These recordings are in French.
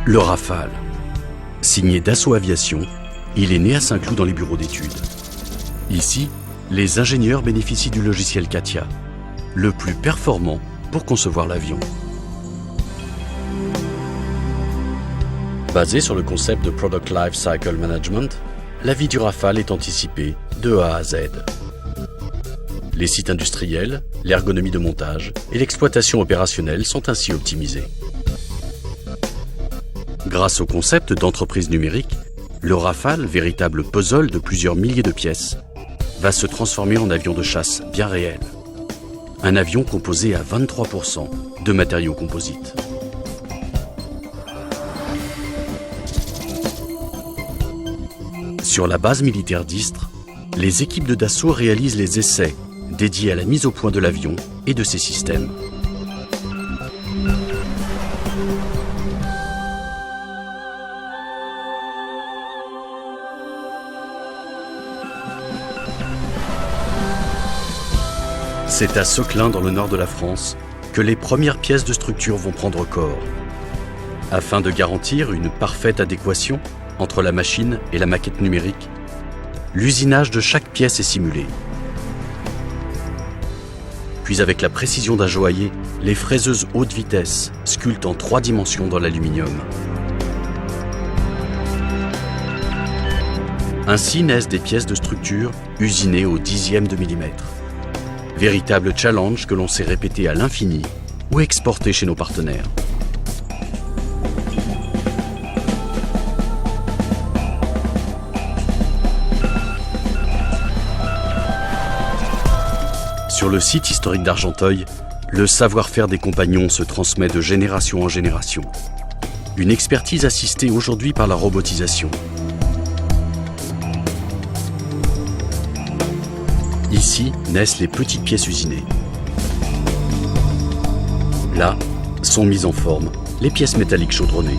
Le Rafale. Signé Dassault Aviation, il est né à Saint-Cloud dans les bureaux d'études. Ici, les ingénieurs bénéficient du logiciel CATIA, le plus performant pour concevoir l'avion. Basé sur le concept de Product Life Cycle Management, la vie du Rafale est anticipée de A à Z. Les sites industriels, l'ergonomie de montage et l'exploitation opérationnelle sont ainsi optimisés. Grâce au concept d'entreprise numérique, le Rafale, véritable puzzle de plusieurs milliers de pièces, va se transformer en avion de chasse bien réel. Un avion composé à 23% de matériaux composites. Sur la base militaire d'Istres, les équipes de Dassault réalisent les essais dédiés à la mise au point de l'avion et de ses systèmes. C'est à Seclin, dans le nord de la France, que les premières pièces de structure vont prendre corps. Afin de garantir une parfaite adéquation entre la machine et la maquette numérique, l'usinage de chaque pièce est simulé. Puis avec la précision d'un joaillier, les fraiseuses haute vitesse sculptent en 3 dimensions dans l'aluminium. Ainsi naissent des pièces de structure usinées au 10e de millimètre. Véritable challenge que l'on sait répéter à l'infini ou exporter chez nos partenaires. Sur le site historique d'Argenteuil, le savoir-faire des compagnons se transmet de génération en génération. Une expertise assistée aujourd'hui par la robotisation. Ici naissent les petites pièces usinées. Là sont mises en forme les pièces métalliques chaudronnées.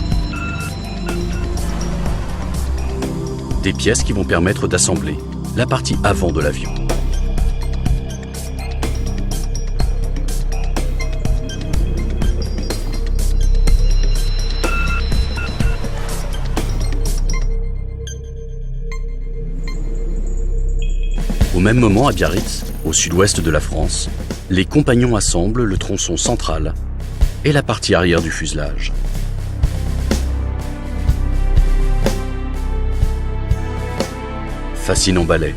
Des pièces qui vont permettre d'assembler la partie avant de l'avion. Au même moment, à Biarritz, au sud-ouest de la France, les compagnons assemblent le tronçon central et la partie arrière du fuselage. Fascinant balai.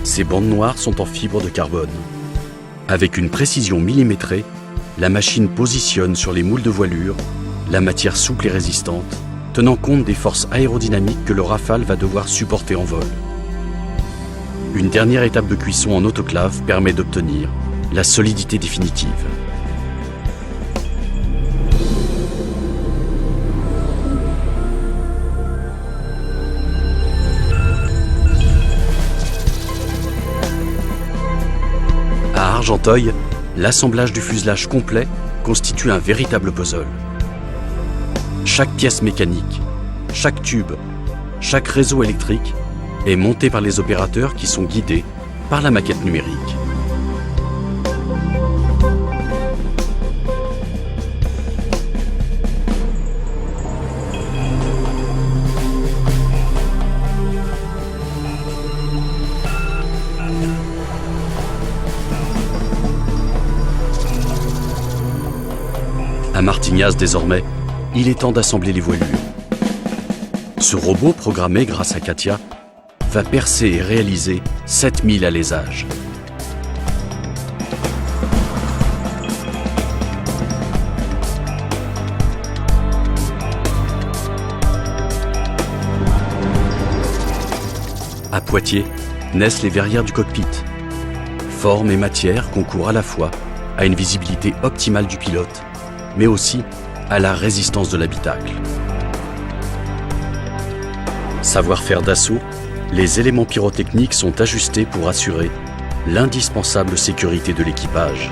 Ces bandes noires sont en fibre de carbone. Avec une précision millimétrée, la machine positionne sur les moules de voilure la matière souple et résistante, tenant compte des forces aérodynamiques que le Rafale va devoir supporter en vol. Une dernière étape de cuisson en autoclave permet d'obtenir la solidité définitive. À Argenteuil, l'assemblage du fuselage complet constitue un véritable puzzle. Chaque pièce mécanique, chaque tube, chaque réseau électrique est monté par les opérateurs qui sont guidés par la maquette numérique. À Martignas désormais, il est temps d'assembler les voilures. Ce robot programmé grâce à CATIA va percer et réaliser 7000 alaisages. À Poitiers, naissent les verrières du cockpit. Forme et matière concourent à la fois à une visibilité optimale du pilote, mais aussi à la résistance de l'habitacle. Savoir-faire Dassault, les éléments pyrotechniques sont ajustés pour assurer l'indispensable sécurité de l'équipage.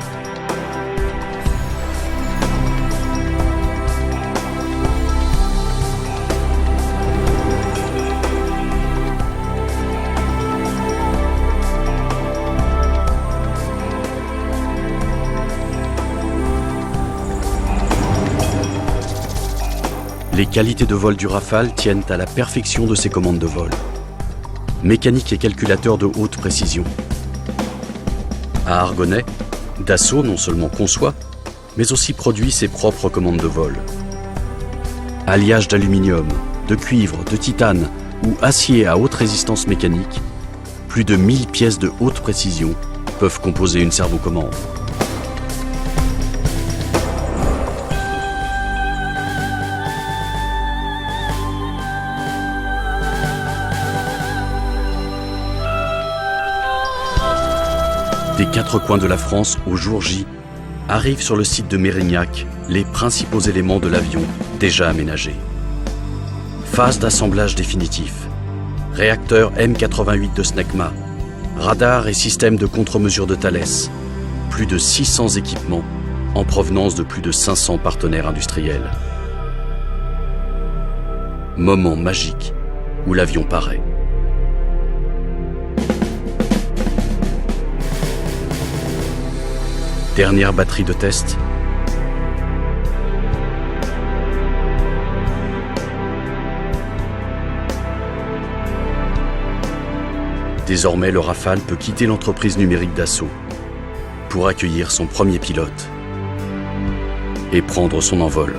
Les qualités de vol du Rafale tiennent à la perfection de ses commandes de vol. Mécanique et calculateur de haute précision. À Argonay, Dassault non seulement conçoit, mais aussi produit ses propres commandes de vol. Alliage d'aluminium, de cuivre, de titane ou acier à haute résistance mécanique, plus de 1000 pièces de haute précision peuvent composer une servocommande. Des quatre coins de la France au jour J, arrivent sur le site de Mérignac les principaux éléments de l'avion déjà aménagés. Phase d'assemblage définitif, réacteur M88 de Snecma, radar et système de contre-mesure de Thales, plus de 600 équipements en provenance de plus de 500 partenaires industriels. Moment magique où l'avion paraît. Dernière batterie de test. Désormais, le Rafale peut quitter l'entreprise numérique Dassault pour accueillir son premier pilote et prendre son envol.